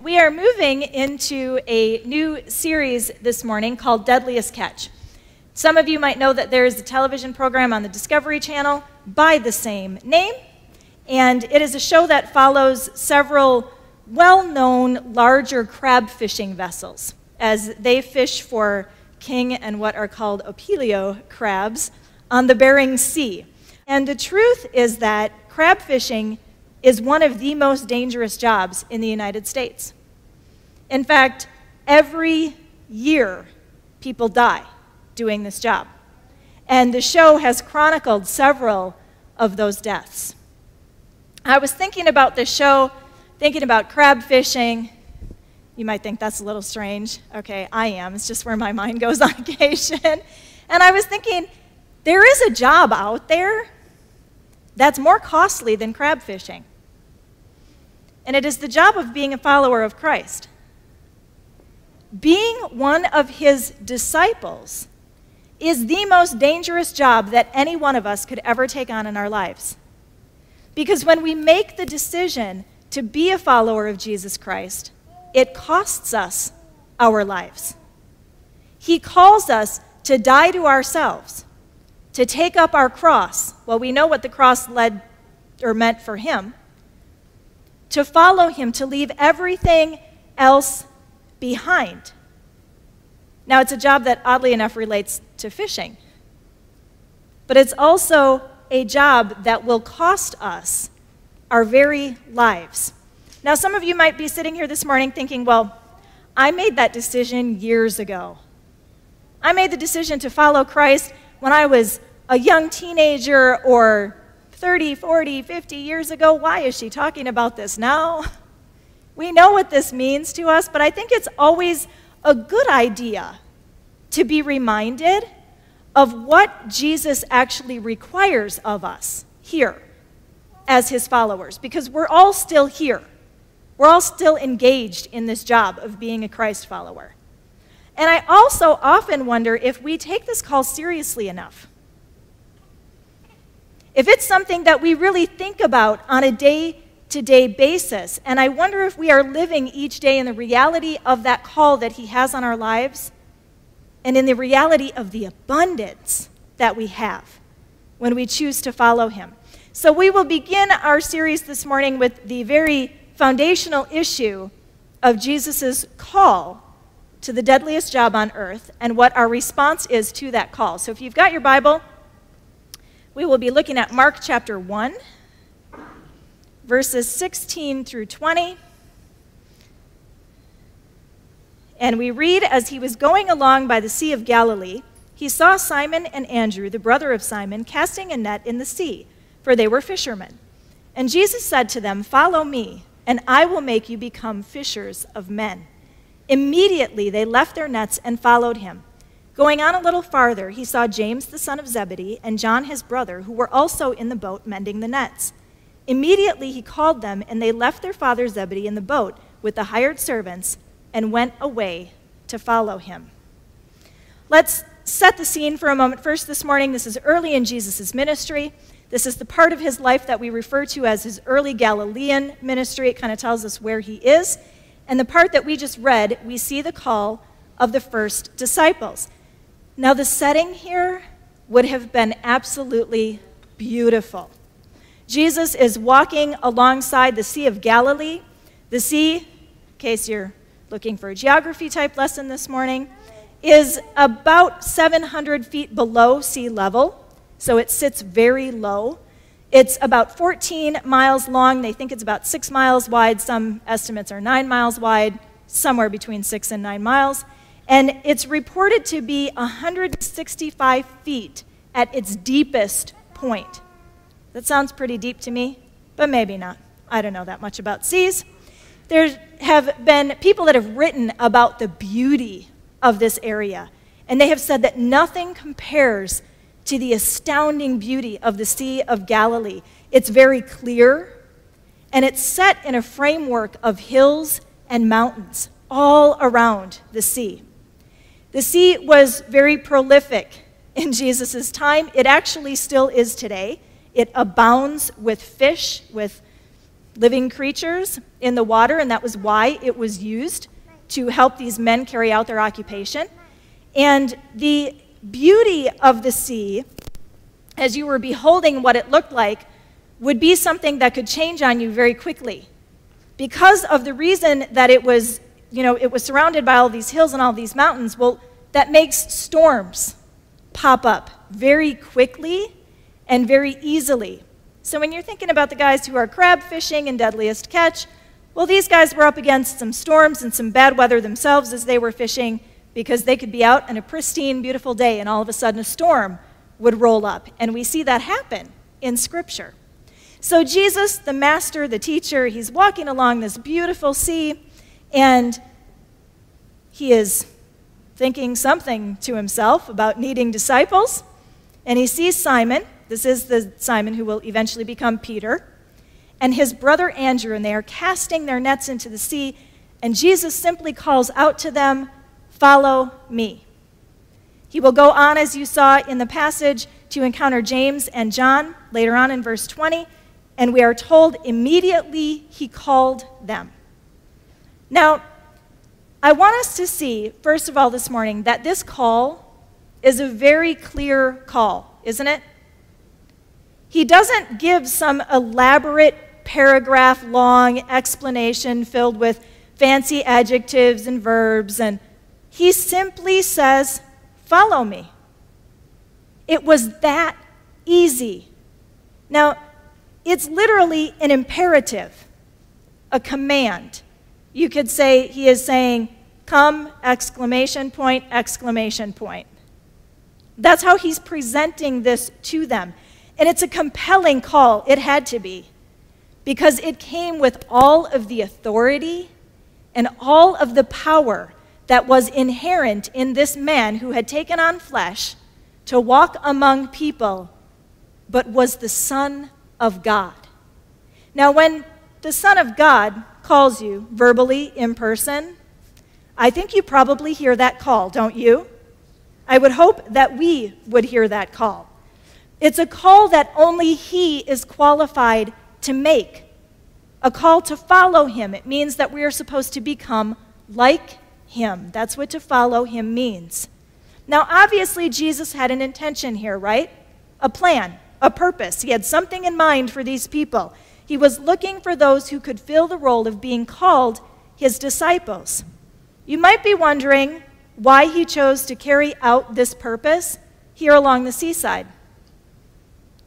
we are moving into a new series this morning called Deadliest Catch. Some of you might know that there is a television program on the Discovery Channel by the same name, and it is a show that follows several well-known larger crab fishing vessels as they fish for king and what are called opilio crabs on the Bering Sea. And the truth is that crab fishing is one of the most dangerous jobs in the United States. In fact, every year people die doing this job. And the show has chronicled several of those deaths. I was thinking about this show, thinking about crab fishing. You might think that's a little strange. Okay, I am. It's just where my mind goes on occasion. And I was thinking, there is a job out there that's more costly than crab fishing. And it is the job of being a follower of Christ. Being one of his disciples is the most dangerous job that any one of us could ever take on in our lives. Because when we make the decision to be a follower of Jesus Christ, it costs us our lives. He calls us to die to ourselves, to take up our cross. Well, we know what the cross meant for him. To follow him, to leave everything else behind. Now, it's a job that oddly enough relates to fishing. But it's also a job that will cost us our very lives. Now, some of you might be sitting here this morning thinking, well, I made that decision years ago. I made the decision to follow Christ when I was a young teenager or 30, 40, 50 years ago. Why is she talking about this now? We know what this means to us, but I think it's always a good idea to be reminded of what Jesus actually requires of us here as his followers, because we're all still here. We're all still engaged in this job of being a Christ follower. And I also often wonder if we take this call seriously enough. If it's something that we really think about on a day-to-day basis, and I wonder if we are living each day in the reality of that call that he has on our lives, and in the reality of the abundance that we have when we choose to follow him. So we will begin our series this morning with the very foundational issue of Jesus' call to the deadliest job on earth and what our response is to that call. So if you've got your Bible, we will be looking at Mark chapter 1, verses 16 through 20. And we read, as he was going along by the Sea of Galilee, he saw Simon and Andrew, the brother of Simon, casting a net in the sea, for they were fishermen. And Jesus said to them, "Follow me, and I will make you become fishers of men." Immediately they left their nets and followed him. Going on a little farther, he saw James the son of Zebedee and John his brother, who were also in the boat mending the nets. Immediately he called them, and they left their father Zebedee in the boat with the hired servants and went away to follow him. Let's set the scene for a moment first this morning. This is early in Jesus' ministry. This is the part of his life that we refer to as his early Galilean ministry. It kind of tells us where he is. And the part that we just read, we see the call of the first disciples. Now, the setting here would have been absolutely beautiful. Jesus is walking alongside the Sea of Galilee. The sea, in case you're looking for a geography type lesson this morning, is about 700 feet below sea level, so it sits very low. It's about 14 miles long. They think it's about 6 miles wide. Some estimates are 9 miles wide, somewhere between 6 and 9 miles. And it's reported to be 165 feet at its deepest point. That sounds pretty deep to me, but maybe not. I don't know that much about seas. There have been people that have written about the beauty of this area, and they have said that nothing compares to the astounding beauty of the Sea of Galilee. It's very clear, and it's set in a framework of hills and mountains all around the sea. The sea was very prolific in Jesus' time. It actually still is today. It abounds with fish, with living creatures in the water, and that was why it was used to help these men carry out their occupation. And the beauty of the sea, as you were beholding what it looked like, would be something that could change on you very quickly. Because of the reason that it was surrounded by all these hills and all these mountains, well, that makes storms pop up very quickly and very easily. So when you're thinking about the guys who are crab fishing and deadliest catch, well, these guys were up against some storms and some bad weather themselves as they were fishing, because they could be out on a pristine, beautiful day, and all of a sudden a storm would roll up. And we see that happen in Scripture. So Jesus, the master, the teacher, he's walking along this beautiful sea, and he is thinking something to himself about needing disciples. And he sees Simon. This is the Simon who will eventually become Peter, and his brother Andrew, and they are casting their nets into the sea, and Jesus simply calls out to them, "Follow me." He will go on, as you saw in the passage, to encounter James and John later on in verse 20, and we are told immediately he called them. Now, I want us to see, first of all this morning, that this call is a very clear call, isn't it? He doesn't give some elaborate paragraph-long explanation filled with fancy adjectives and verbs, and he simply says, "Follow me." It was that easy. Now, it's literally an imperative, a command. You could say he is saying, "Come, exclamation point, exclamation point." That's how he's presenting this to them. And it's a compelling call. It had to be, because it came with all of the authority and all of the power that was inherent in this man who had taken on flesh to walk among people, but was the Son of God. Now, when the Son of God calls you verbally in person, I think you probably hear that call, don't you? I would hope that we would hear that call. It's a call that only he is qualified to make, a call to follow him. It means that we are supposed to become like him. That's what to follow him means. Now, obviously, Jesus had an intention here, right? A plan, a purpose. He had something in mind for these people. He was looking for those who could fill the role of being called his disciples. You might be wondering why he chose to carry out this purpose here along the seaside.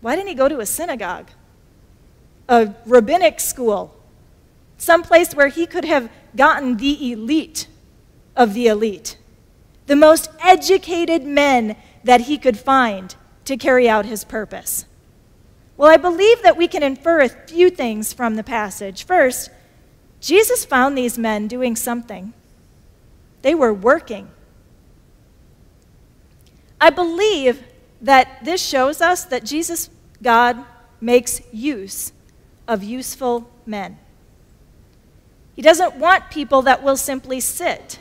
Why didn't he go to a synagogue, a rabbinic school, someplace where he could have gotten the elite of the elite, the most educated men that he could find to carry out his purpose? Well, I believe that we can infer a few things from the passage. First, Jesus found these men doing something. They were working. I believe that this shows us that Jesus, God, makes use of useful men. He doesn't want people that will simply sit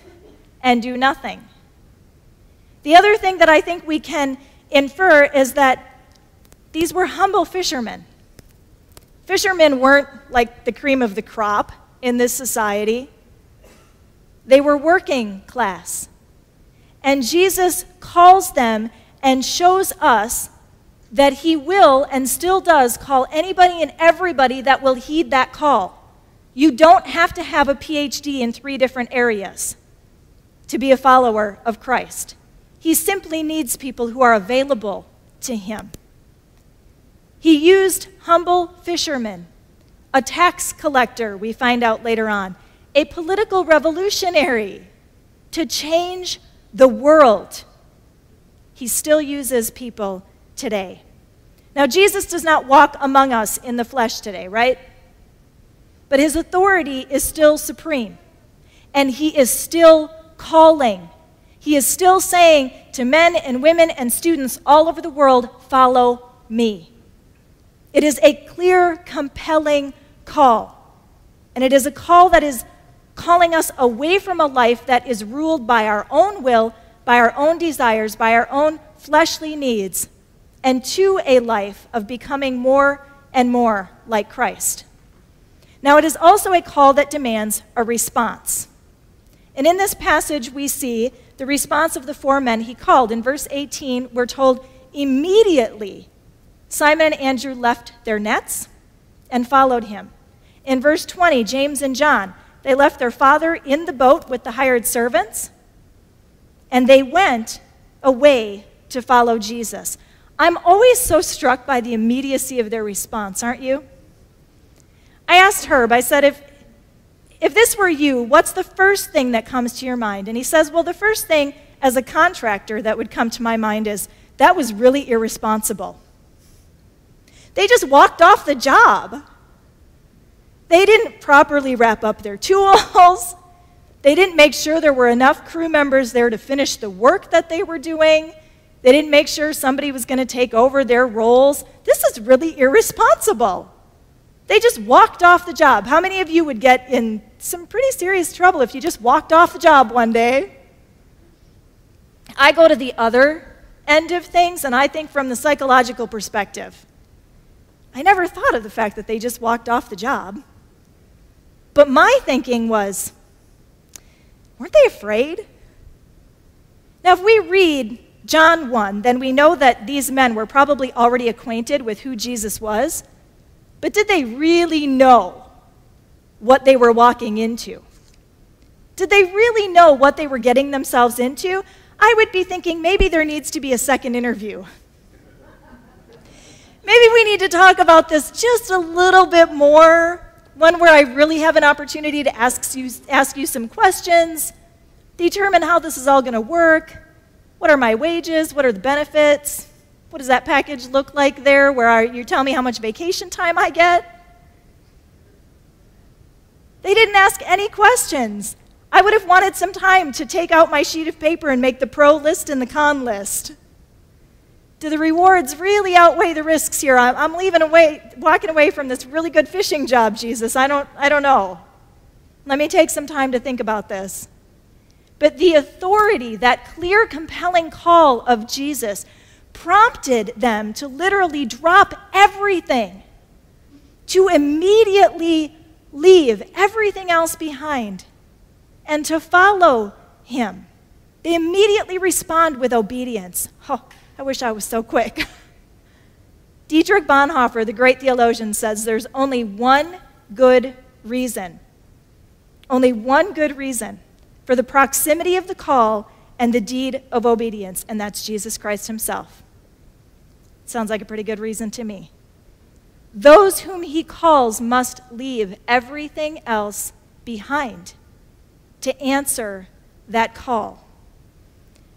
and do nothing. The other thing that I think we can infer is that these were humble fishermen. Fishermen weren't like the cream of the crop in this society. They were working class. And Jesus calls them and shows us that he will and still does call anybody and everybody that will heed that call. You don't have to have a PhD in 3 different areas to be a follower of Christ. He simply needs people who are available to him. He used humble fishermen, a tax collector, we find out later on, a political revolutionary, to change the world. He still uses people today. Now, Jesus does not walk among us in the flesh today, right? But his authority is still supreme, and he is still calling. He is still saying to men and women and students all over the world, "Follow me." It is a clear, compelling call, and it is a call that is calling us away from a life that is ruled by our own will, by our own desires, by our own fleshly needs, and to a life of becoming more and more like Christ. Now, it is also a call that demands a response. And in this passage, we see the response of the 4 men he called. In verse 18, we're told, immediately Simon and Andrew left their nets and followed him. In verse 20, James and John, they left their father in the boat with the hired servants, and they went away to follow Jesus. I'm always so struck by the immediacy of their response, aren't you? I asked Herb, I said, if this were you, what's the first thing that comes to your mind? And he says, well, the first thing as a contractor that would come to my mind is, that was really irresponsible. They just walked off the job. They didn't properly wrap up their tools. They didn't make sure there were enough crew members there to finish the work that they were doing. They didn't make sure somebody was going to take over their roles. This is really irresponsible. They just walked off the job. How many of you would get in some pretty serious trouble if you just walked off the job one day? I go to the other end of things, and I think from the psychological perspective. I never thought of the fact that they just walked off the job. But my thinking was, weren't they afraid? Now, if we read John 1, then we know that these men were probably already acquainted with who Jesus was. But did they really know what they were walking into? Did they really know what they were getting themselves into? I would be thinking maybe there needs to be a second interview. Maybe we need to talk about this just a little bit more, one where I really have an opportunity to ask you some questions, determine how this is all going to work. What are my wages? What are the benefits? What does that package look like there where you tell me how much vacation time I get? They didn't ask any questions. I would have wanted some time to take out my sheet of paper and make the pro list and the con list. Do the rewards really outweigh the risks here? I'm walking away from this really good fishing job, Jesus. I don't know. Let me take some time to think about this. But the authority, that clear, compelling call of Jesus, prompted them to literally drop everything, to immediately leave everything else behind, and to follow him. They immediately respond with obedience. Oh, I wish I was so quick. Dietrich Bonhoeffer, the great theologian, says there's only one good reason for the proximity of the call and the deed of obedience, and that's Jesus Christ himself. Sounds like a pretty good reason to me. Those whom he calls must leave everything else behind to answer that call.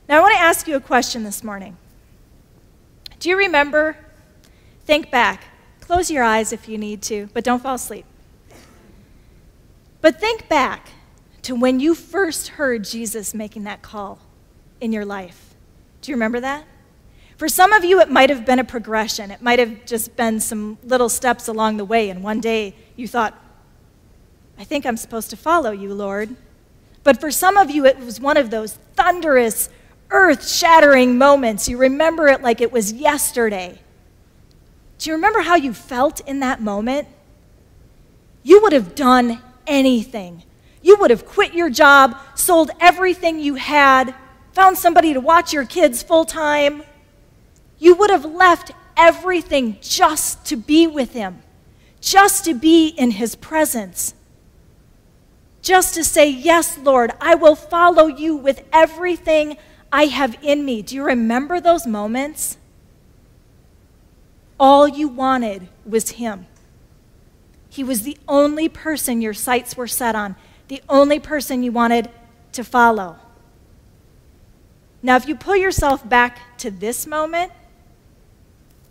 Now, I want to ask you a question this morning. Do you remember? Think back. Close your eyes if you need to, but don't fall asleep. But think back to when you first heard Jesus making that call in your life. Do you remember that? For some of you, it might have been a progression. It might have just been some little steps along the way, and one day you thought, I think I'm supposed to follow you, Lord. But for some of you, it was one of those thunderous, earth-shattering moments. You remember it like it was yesterday. Do you remember how you felt in that moment? You would have done anything. You would have quit your job, sold everything you had, found somebody to watch your kids full-time. You would have left everything just to be with him, just to be in his presence, just to say, yes, Lord, I will follow you with everything I have in me. Do you remember those moments? All you wanted was him. He was the only person your sights were set on, the only person you wanted to follow. Now, if you pull yourself back to this moment,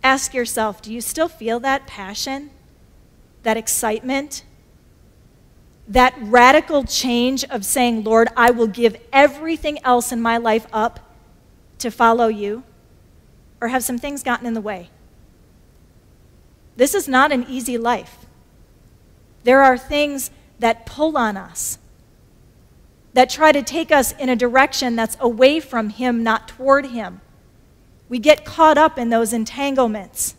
ask yourself, do you still feel that passion, that excitement, that radical change of saying, Lord, I will give everything else in my life up to follow you? Or have some things gotten in the way? This is not an easy life. There are things that pull on us, that try to take us in a direction that's away from him, not toward him. We get caught up in those entanglements.